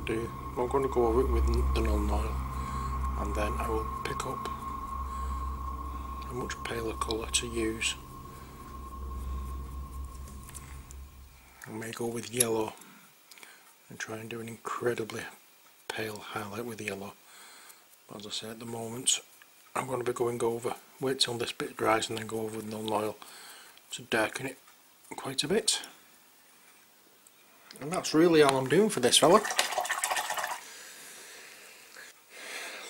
I'm going to go over it with the null oil, and then I will pick up a much paler colour to use. I may go with yellow and try and do an incredibly pale highlight with yellow. But as I say, at the moment I'm going to be going over, wait till this bit dries and then go over with null oil to darken it quite a bit. And that's really all I'm doing for this fella.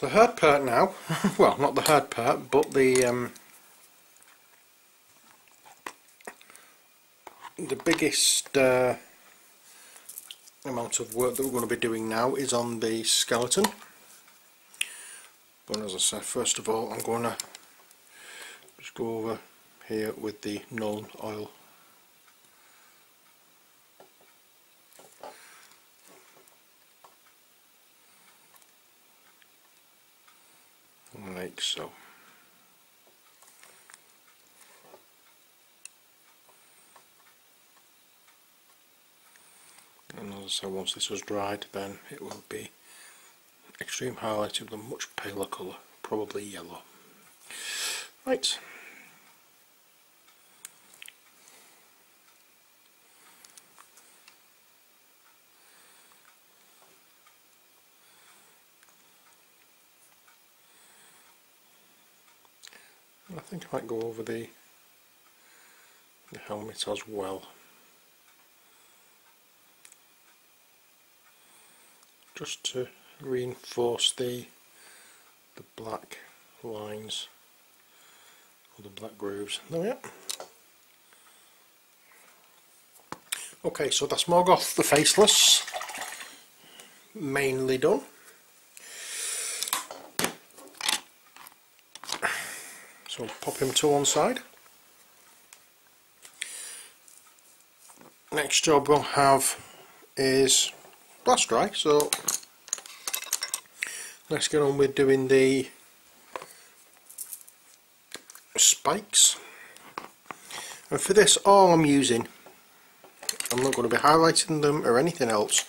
The hard part now, well, not the hard part, but the biggest amount of work that we're going to be doing now is on the skeleton. But as I said, first of all I'm going to just go over here with the null oil. Like so. And as I say, once this has dried, then it will be extreme highlight with a much paler colour, probably yellow. Right. I think I might go over the helmet as well, just to reinforce the black lines or the black grooves. There we are. Okay, so that's Mhorgoth the Faceless mainly done. So pop him to one side. Next job we'll have is blast dry, so let's get on with doing the spikes. And for this, all I'm using, I'm not going to be highlighting them or anything else,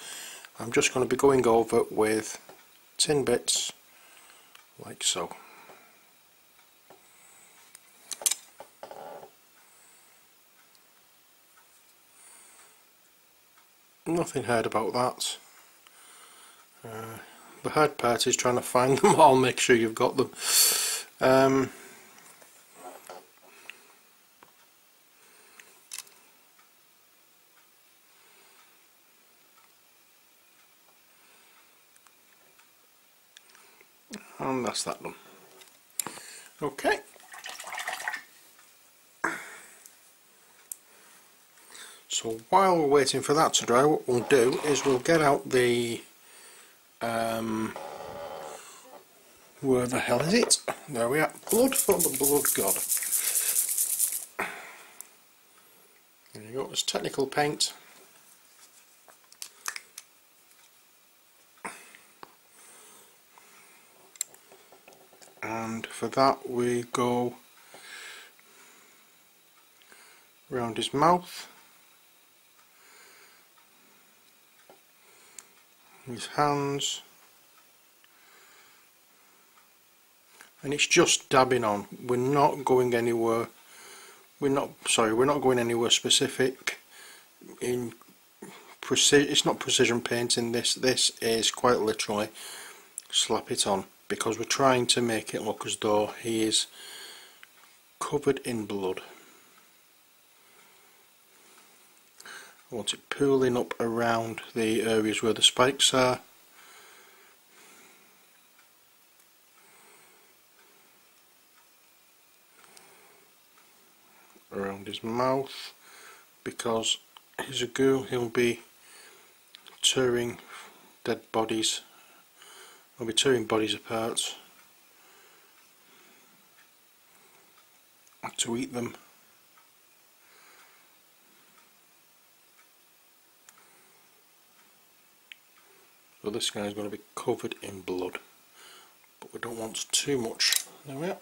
I'm just going to be going over with tin bits like so. Nothing hard about that. The hard part is trying to find them all, make sure you've got them. And that's that done. Okay. So while we're waiting for that to dry, what we'll do is we'll get out the where the hell is it? There we are. Blood for the blood god. There you go. It's technical paint. And for that we go around his mouth, his hands, and it's just dabbing on. We're not going anywhere. We're not going anywhere specific. It's not precision painting this. This is quite literally slap it on, because we're trying to make it look as though he is covered in blood. I want it pooling up around the areas where the spikes are. Around his mouth, because he's a ghoul, he'll be tearing dead bodies. He'll be tearing bodies apart to eat them. So this guy is going to be covered in blood, but we don't want too much. There we are.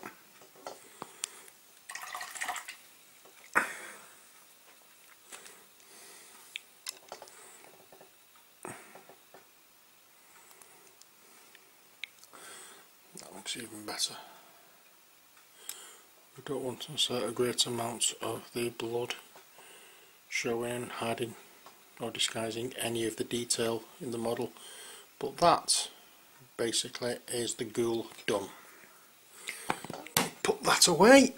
looks even better. We don't want to insert a great amount of the blood showing, hiding or disguising any of the detail in the model, but that basically is the Ghoul done. Put that away.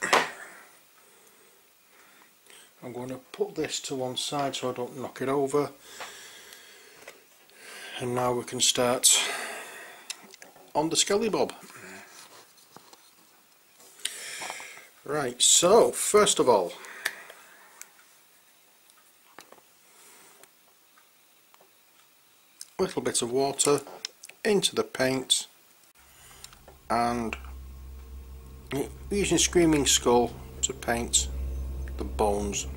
I'm going to put this to one side so I don't knock it over, and now we can start on the Skelly Bob. Right, so first of all, a little bit of water into the paint, and using Screaming Skull to paint the bones.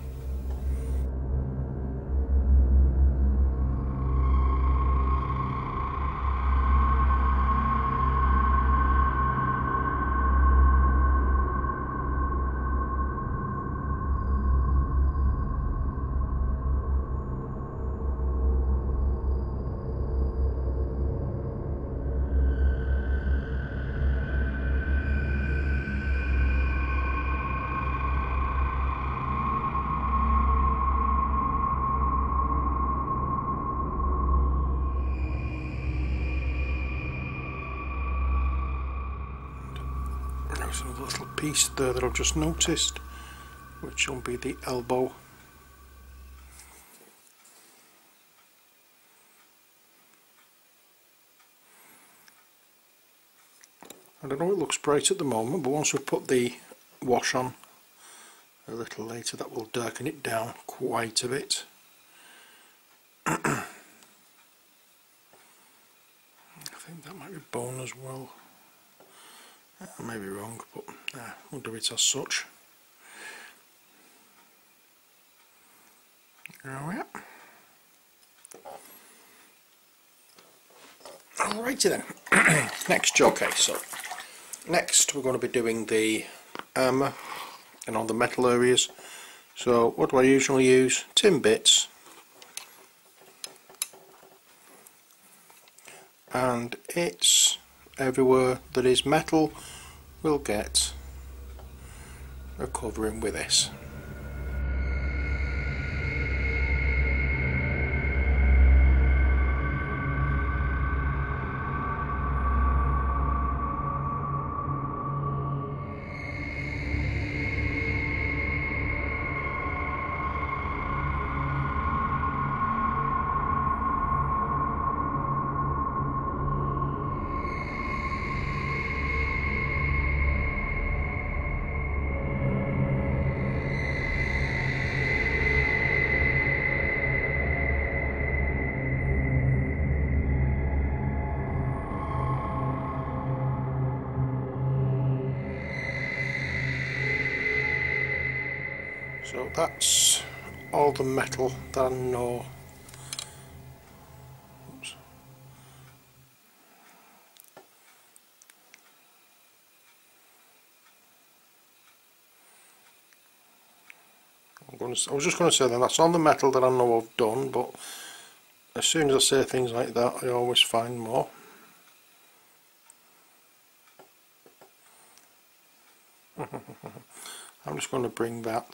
There's another little piece there that I've just noticed, which will be the elbow. I don't know, it looks bright at the moment, but once we put the wash on a little later, that will darken it down quite a bit. I think that might be bone as well. I may be wrong, but we'll do it as such. There we are. Alrighty then. Next job. Okay, so next we're going to be doing the armour and all the metal areas. So what do I usually use? Tin bits, and it's everywhere that is metal will get a covering with this. So that's all the metal that I know. Oops. I was just going to say that that's all the metal that I know I've done, but as soon as I say things like that, I always find more. I'm just going to bring that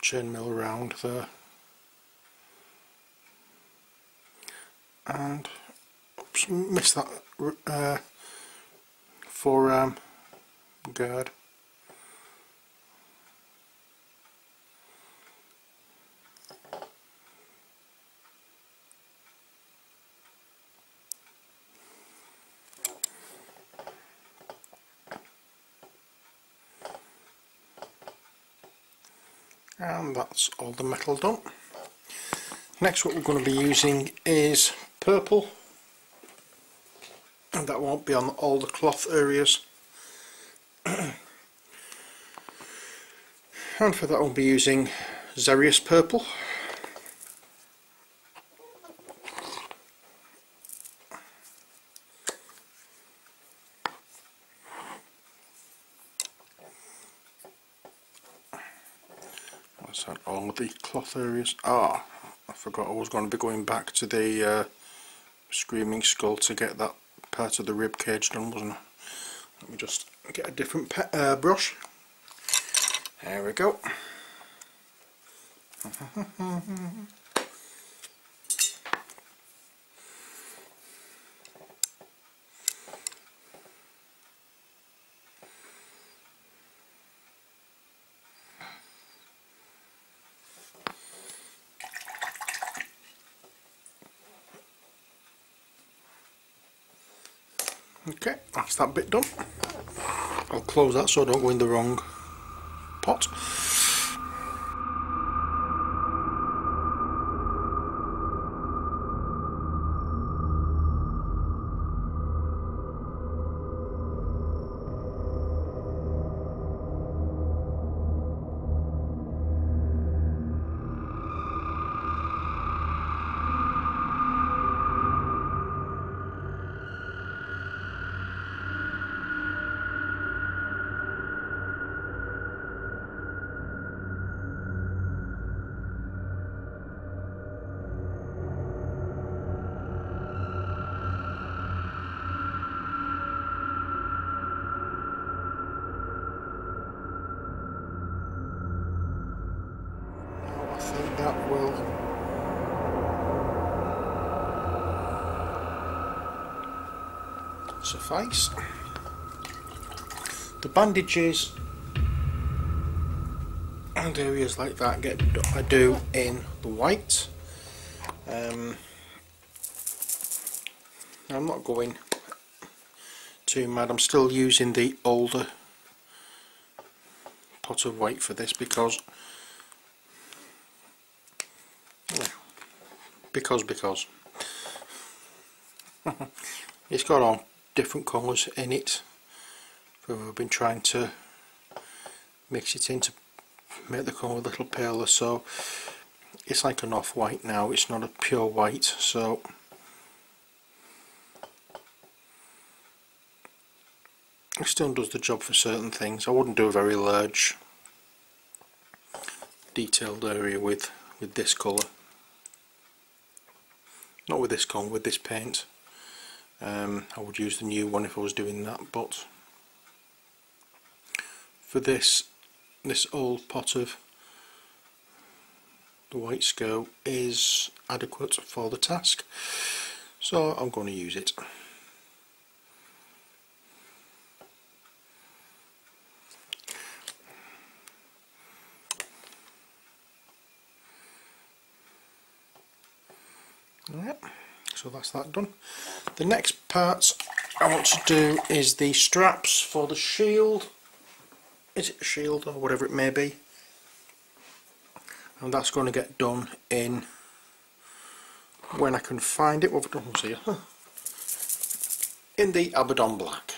chainmail around there, and oops, missed that forearm guard. And that's all the metal done. Next, what we're going to be using is purple, and that won't be on all the cloth areas. And for that I'll be using Xerius purple. All the cloth areas. I forgot I was going to be going back to the Screaming Skull to get that part of the rib cage done, wasn't I? Let me just get a different brush. There we go. Okay, that's that bit done. I'll close that so I don't go in the wrong pot. That will suffice. The bandages and areas like that I do in the white. I'm not going too mad. I'm still using the older pot of white for this because it's got all different colours in it. We've been trying to mix it in to make the colour a little paler, so it's like an off-white now, it's not a pure white, so it still does the job for certain things. I wouldn't do a very large detailed area with this colour. Not with this colour, with this paint. I would use the new one if I was doing that, but for this old pot of the white scope is adequate for the task, so I'm going to use it. Alright, so that's that done. The next part I want to do is the straps for the shield. Is it a shield or whatever it may be? And that's going to get done in when I can find it. What have I done here? In the Abaddon Black.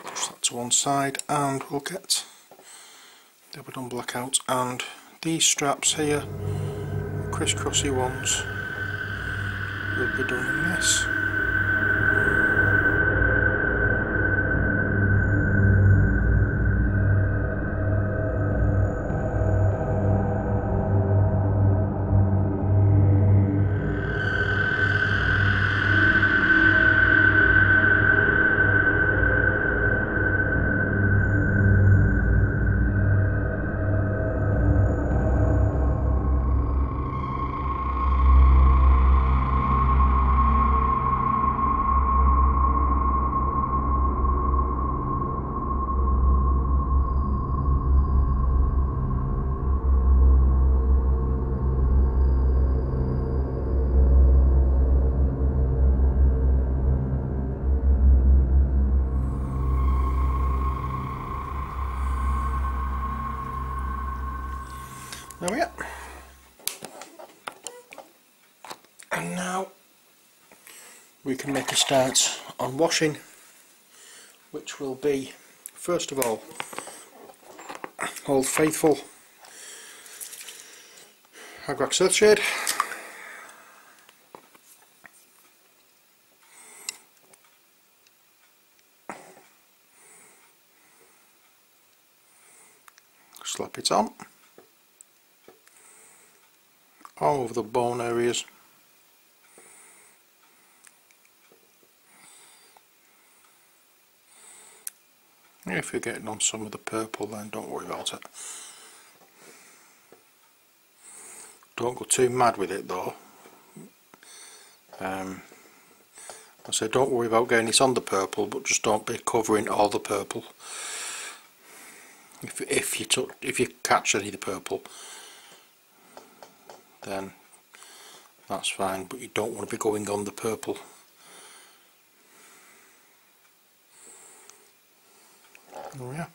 Push that to one side and we'll get the Abaddon Black out, and these straps here, crisscrossy ones, will be done in this. There we are. And now we can make a start on washing, which will be, first of all, Old Faithful Agrax Earthshade, slap it on. all over the bone areas. If you're getting on some of the purple, then don't worry about it. Don't go too mad with it though. I say don't worry about getting it on the purple, but just don't be covering all the purple. If you catch any of the purple, then that's fine, but you don't want to be going on the purple. Oh yeah.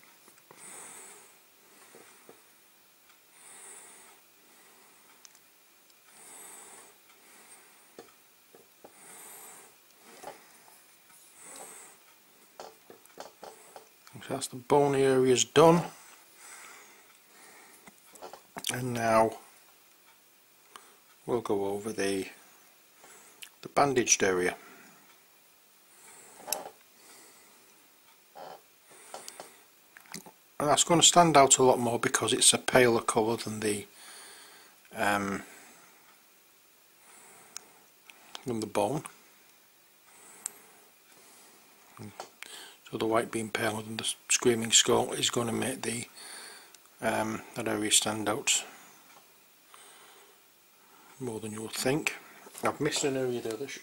So that's the bony areas done, and now we'll go over the bandaged area. And that's going to stand out a lot more because it's a paler colour than the bone. So the white being paler than the screaming skull is going to make the that area stand out more than you would think. I've missed an area there that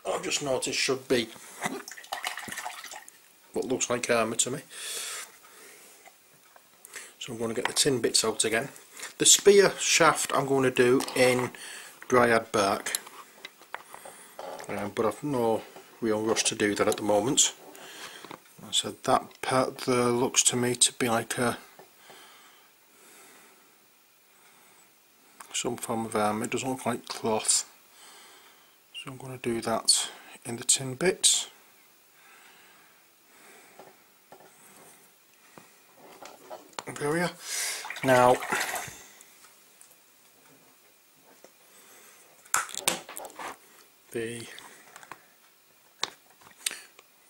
I've just noticed should be what looks like armour to me. So I'm going to get the tin bits out again. The spear shaft I'm going to do in dryad bark, but I've no real rush to do that at the moment. So that part there looks to me to be like some form of armour. It doesn't look like cloth, so I'm going to do that in the tin bits. There we are. Now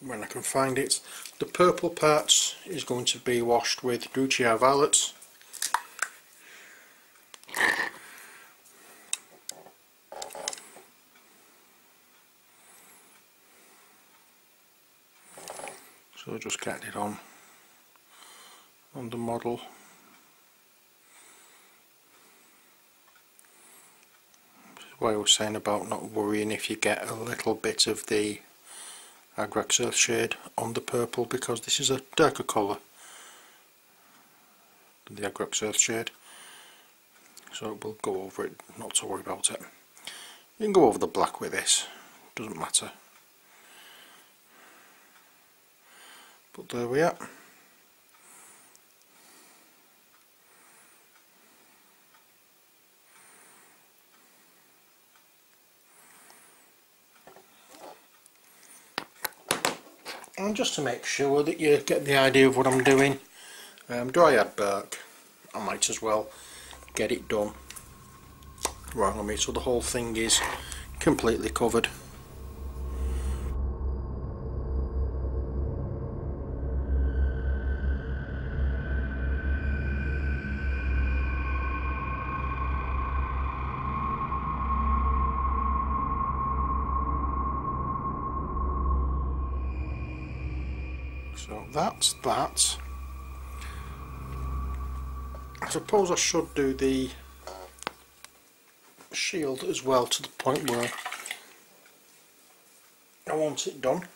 when I can find it, the purple parts is going to be washed with Druchia Violets. So just get it on the model. What I was saying about not worrying if you get a little bit of the Agrax Earth shade on the purple, because this is a darker colour than the Agrax Earth shade, so we'll go over it, not to worry about it. You can go over the black with this, doesn't matter. But there we are. And just to make sure that you get the idea of what I'm doing, dryad bark, I might as well get it done right on me so the whole thing is completely covered. So that's that. I suppose I should do the shield as well, to the point where I want it done.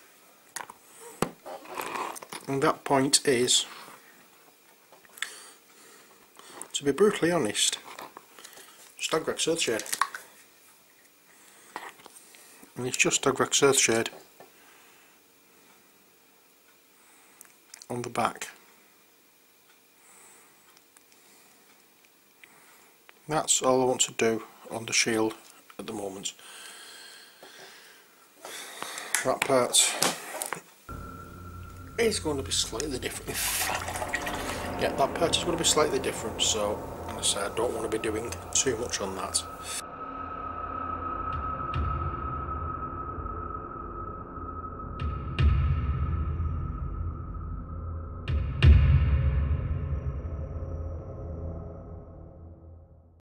And that point is, to be brutally honest, just Agrax Earthshade. And it's just Agrax Earthshade on the back. That's all I want to do on the shield at the moment. That part is going to be slightly different. Yeah, that part is going to be slightly different, so as I say, I don't want to be doing too much on that.